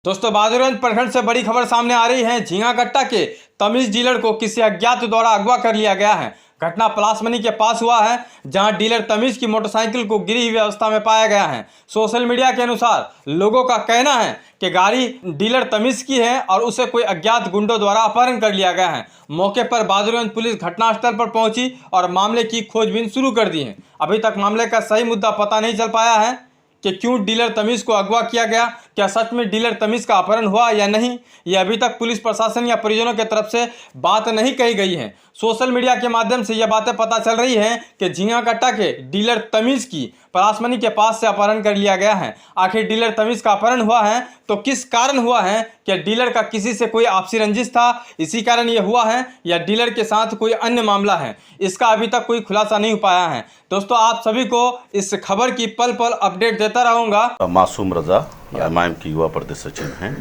दोस्तों बहादुरगंज प्रखंड से बड़ी खबर सामने आ रही है। झींगाकट्टा के तमीज डीलर को किसी अज्ञात द्वारा अगवा कर लिया गया है। घटना पलासमनी के पास हुआ है, जहां डीलर तमीज की मोटरसाइकिल को गिरी हुई अवस्था में पाया गया है। सोशल मीडिया के अनुसार लोगों का कहना है कि गाड़ी डीलर तमीज की है और उसे कोई अज्ञात गुंडों द्वारा अपहरण कर लिया गया है। मौके पर बहादुरगंज पुलिस घटनास्थल पर पहुंची और मामले की खोजबीन शुरू कर दी है। अभी तक मामले का सही मुद्दा पता नहीं चल पाया है कि क्यों डीलर तमीज को अगवा किया गया। क्या सच में डीलर तमीज का अपहरण हुआ या नहीं, ये अभी तक पुलिस प्रशासन या परिजनों की तरफ से बात नहीं कही गई है। सोशल मीडिया के माध्यम से यह बातें पता चल रही हैं कि झींगाकट्टा के डीलर तमीज की पलासमनी के पास से अपहरण कर लिया गया है। आखिर डीलर तमीज का अपहरण हुआ है तो किस कारण हुआ है? क्या डीलर का किसी से कोई आपसी रंजिश था, इसी कारण यह हुआ है, या डीलर के साथ कोई अन्य मामला है? इसका अभी तक कोई खुलासा नहीं हो पाया है। दोस्तों, आप सभी को इस खबर की पल पल अपडेट देता रहूंगा। मासूम रजा एमआईएम की युवा प्रदेश सचिव हैं।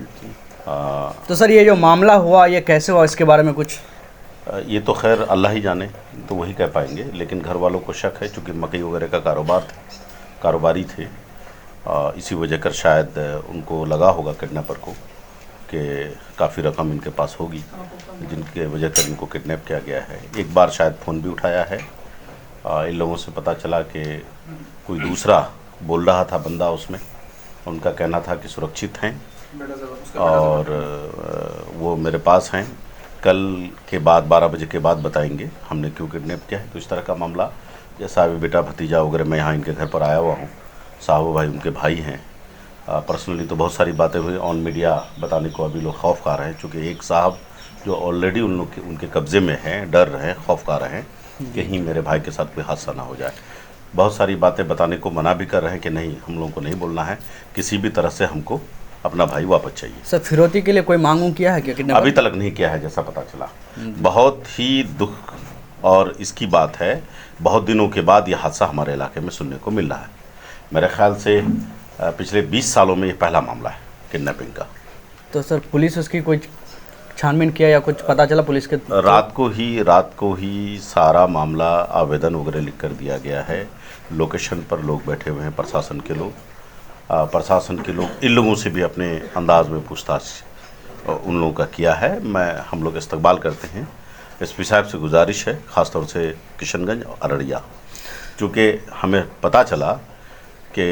तो सर, ये जो मामला हुआ ये कैसे हुआ, इसके बारे में कुछ? ये तो खैर अल्लाह ही जाने, तो वही कह पाएंगे। लेकिन घर वालों को शक है, चूँकि मकई वगैरह का कारोबारी थे, इसी वजह कर शायद उनको लगा होगा किडनैपर को कि काफ़ी रकम इनके पास होगी, जिनके वजह कर इनको किडनैप किया गया है। एक बार शायद फ़ोन भी उठाया है। इन लोगों से पता चला कि कोई दूसरा बोल रहा था बंदा उसमें, उनका कहना था कि सुरक्षित हैं और वो मेरे पास हैं, कल के बाद 12 बजे के बाद बताएंगे हमने क्यों किडनैप किया है। तो इस तरह का मामला, जैसा अभी बेटा भतीजा वगैरह मैं यहाँ इनके घर पर आया हुआ हूँ, साहब भाई उनके भाई हैं। पर्सनली तो बहुत सारी बातें हुई, ऑन मीडिया बताने को अभी लोग खौफ खा रहे हैं, चूँकि एक साहब जो ऑलरेडी उनके कब्ज़े में हैं, डर रहे हैं, खौफ खा रहे हैं कहीं मेरे भाई के साथ कोई हादसा ना हो जाए। बहुत सारी बातें बताने को मना भी कर रहे हैं कि नहीं, हम लोगों को नहीं बोलना है, किसी भी तरह से हमको अपना भाई वापस चाहिए। सर, फिरौती के लिए कोई मांग किया है क्या? अभी तक नहीं किया है, जैसा पता चला। बहुत ही दुख और इसकी बात है, बहुत दिनों के बाद ये हादसा हमारे इलाके में सुनने को मिल रहा है। मेरे ख्याल से पिछले 20 सालों में ये पहला मामला है किडनैपिंग का। तो सर, पुलिस उसकी कोई छानबीन किया या कुछ पता चला पुलिस के? रात को ही सारा मामला आवेदन वगैरह लिख कर दिया गया है। लोकेशन पर लोग बैठे हुए हैं, प्रशासन के लोग इन लोगों से भी अपने अंदाज में पूछताछ उन लोगों का किया है। हम लोग इस्तकबाल करते हैं। एसपी साहब से गुजारिश है, ख़ासतौर से किशनगंज और अररिया, चूँकि हमें पता चला कि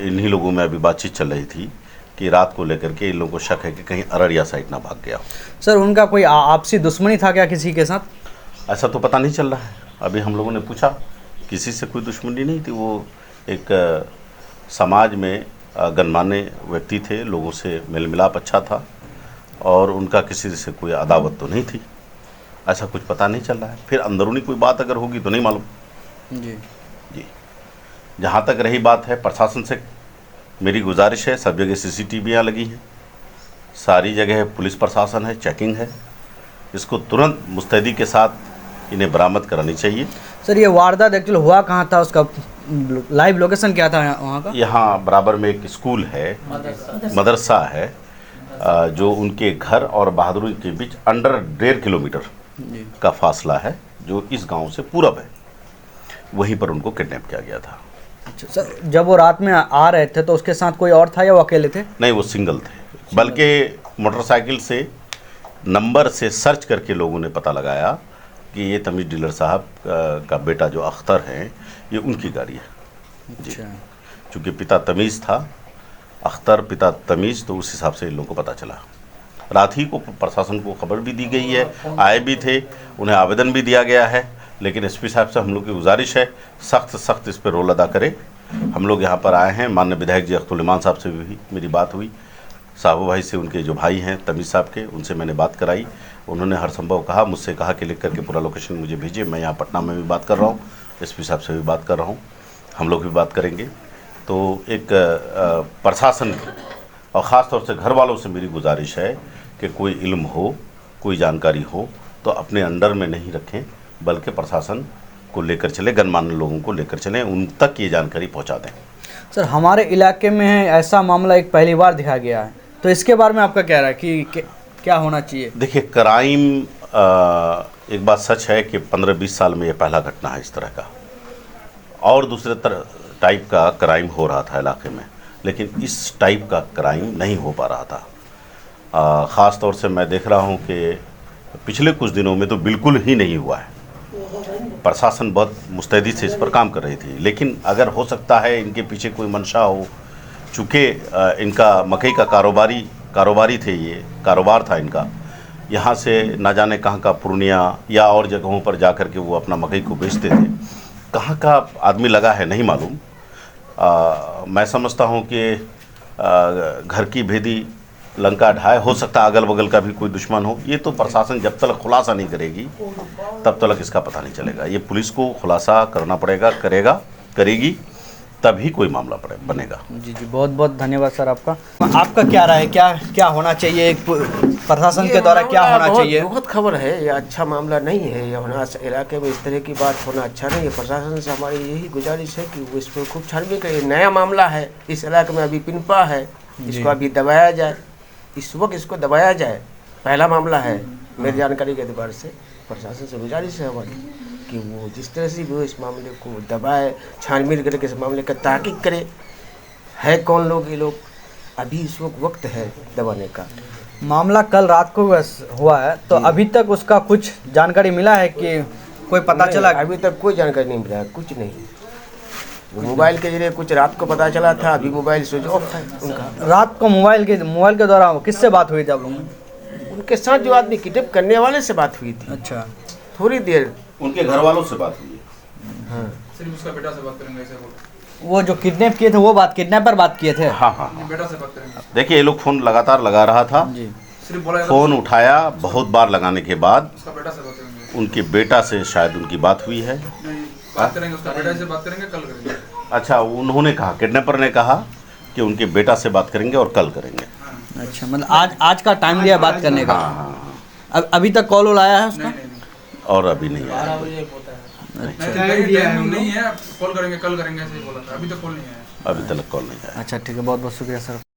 इन्हीं लोगों में अभी बातचीत चल रही थी कि रात को लेकर के इन लोगों को शक है कि कहीं अररिया साइड ना भाग गया हो। सर, उनका कोई आपसी दुश्मनी था क्या किसी के साथ? ऐसा तो पता नहीं चल रहा है। अभी हम लोगों ने पूछा, किसी से कोई दुश्मनी नहीं थी। वो एक समाज में गणमान्य व्यक्ति थे, लोगों से मेल मिलाप अच्छा था और उनका किसी से कोई अदावत तो नहीं थी। ऐसा कुछ पता नहीं चल रहा है। फिर अंदरूनी कोई बात अगर होगी तो नहीं मालूम जी। जहाँ तक रही बात है, प्रशासन से मेरी गुजारिश है, सब जगह CCTV लगी हैं, सारी जगह पुलिस प्रशासन है, चेकिंग है, इसको तुरंत मुस्तैदी के साथ इन्हें बरामद करानी चाहिए। सर, ये वारदात एक्चुअली हुआ कहाँ था, उसका लाइव लोकेशन क्या था वहाँ का? यहाँ बराबर में एक स्कूल है, मदरसा है, जो उनके घर और बहादुरी के बीच अंडर 1.5 किलोमीटर का फासला है, जो इस गांव से पूरब है। वहीं पर उनको किडनैप किया गया था। अच्छा सर, जब वो रात में आ रहे थे तो उसके साथ कोई और था या वो अकेले थे? नहीं, वो सिंगल थे। बल्कि मोटरसाइकिल से नंबर से सर्च करके लोगों ने पता लगाया कि ये तमीज डीलर साहब का बेटा जो अख्तर हैं, ये उनकी गाड़ी है जी। चूँकि पिता तमीज़ था, अख्तर पिता तमीज़, तो उस हिसाब से इन लोगों को पता चला। रात ही को प्रशासन को खबर भी दी गई है, आए भी थे, उन्हें आवेदन भी दिया गया है। लेकिन एसपी साहब से हम लोग की गुजारिश है, सख्त इस पर रोल अदा करें। हम लोग यहाँ पर आए हैं, माननीय विधायक जी अख्तुल साहब से भी मेरी बात हुई, साहब भाई से, उनके जो भाई हैं तमीज़ साहब के, उनसे मैंने बात कराई। उन्होंने हर संभव कहा, मुझसे कहा कि लिख करके पूरा लोकेशन मुझे भेजिए। मैं यहाँ पटना में भी बात कर रहा हूँ, एसपी साहब से भी बात कर रहा हूँ, हम लोग भी बात करेंगे। तो एक प्रशासन और ख़ास तौर से घर वालों से मेरी गुजारिश है कि कोई इल्म हो, कोई जानकारी हो तो अपने अंडर में नहीं रखें, बल्कि प्रशासन को लेकर चले, गणमान्य लोगों को लेकर चलें, उन तक ये जानकारी पहुंचा दें। सर, हमारे इलाके में ऐसा मामला एक पहली बार दिखा गया है, तो इसके बारे में आपका क्या राय कि क्या होना चाहिए? देखिए, क्राइम एक बात सच है कि 15-20 साल में ये पहला घटना है इस तरह का, और दूसरे टाइप का क्राइम हो रहा था इलाके में। लेकिन इस टाइप का क्राइम नहीं हो पा रहा था। ख़ास तौर से मैं देख रहा हूँ कि पिछले कुछ दिनों में तो बिल्कुल ही नहीं हुआ है। प्रशासन बहुत मुस्तैदी से इस पर काम कर रही थी, लेकिन अगर हो सकता है इनके पीछे कोई मंशा हो, चूँकि इनका मकई का कारोबारी थे, ये कारोबार था इनका, यहाँ से ना जाने कहाँ का पूर्णिया या और जगहों पर जा कर के वो अपना मकई को बेचते थे। कहाँ का आदमी लगा है नहीं मालूम। मैं समझता हूँ कि घर की भेदी लंका ढाए, हो सकता है अगल बगल का भी कोई दुश्मन हो। ये तो प्रशासन जब तक खुलासा नहीं करेगी तब तक इसका पता नहीं चलेगा। ये पुलिस को खुलासा करना पड़ेगा, करेगी, तभी कोई मामला बनेगा। जी जी, बहुत बहुत धन्यवाद सर आपका। आपका क्या राय है, क्या होना चाहिए, एक प्रशासन के द्वारा क्या होना चाहिए? बहुत खबर है, ये अच्छा मामला नहीं है। ये होना इलाके में इस तरह की बात होना अच्छा नहीं है। प्रशासन से हमारी यही गुजारिश है कि वो इस पर खूब छानबीन करे। नया मामला है, इस इलाके में अभी पिनपा है, इसको अभी दबाया जाए, इस वक्त इसको दबाया जाए। पहला मामला है, मेरी जानकारी के एतबार से प्रशासन से गुजारिश है हमारी कि वो जिस तरह से भी हो इस मामले को दबाए, छानबीन करके इस मामले का तहकीक करे। है कौन लोग ये लोग, अभी इस वक्त है दबाने का। मामला कल रात को हुआ है, तो अभी तक उसका कुछ जानकारी मिला है कि कोई पता चला? अभी तक कोई जानकारी नहीं मिला, कुछ नहीं। वो मोबाइल के जरिए कुछ रात को पता चला था, अभी मोबाइल स्विच ऑफ था उनका। रात को मोबाइल के द्वारा किससे बात हुई थी आप लोगों में? उनके साथ जो आदमी किडनैप करने वाले से बात हुई थी। अच्छा, थोड़ी देर उनके घर वालों से बात हुई है। हाँ, सिर्फ उसका बेटा से बात करेंगे ऐसे बोला। वो जो किडनैप किए थे वो किडनैपर बात किए थे? हाँ, बेटा से बात करेंगे। देखिए ये लोग फ़ोन लगातार लगा रहा था जी, सिर्फ बोला फ़ोन उठाया, बहुत बार लगाने के बाद उसका बेटा से बात करेंगे। उनके बेटा से शायद उनकी बात हुई है। नहीं, बात करेंगे, उसका बेटा से बात करेंगे, कल करेंगे। अच्छा, उन्होंने कहा, किडनैपर ने कहा कि उनके बेटा से बात करेंगे और कल करेंगे। अच्छा, मतलब आज का टाइम दिया बात करने का। अभी तक कॉल आया है उसका? और अभी नहीं आया। नहीं है, कॉल करेंगे, कल करेंगे ऐसे ही बोला था। अभी तक कॉल नहीं आया। अभी तक कॉल नहीं आया। अच्छा ठीक है, बहुत बहुत शुक्रिया सर।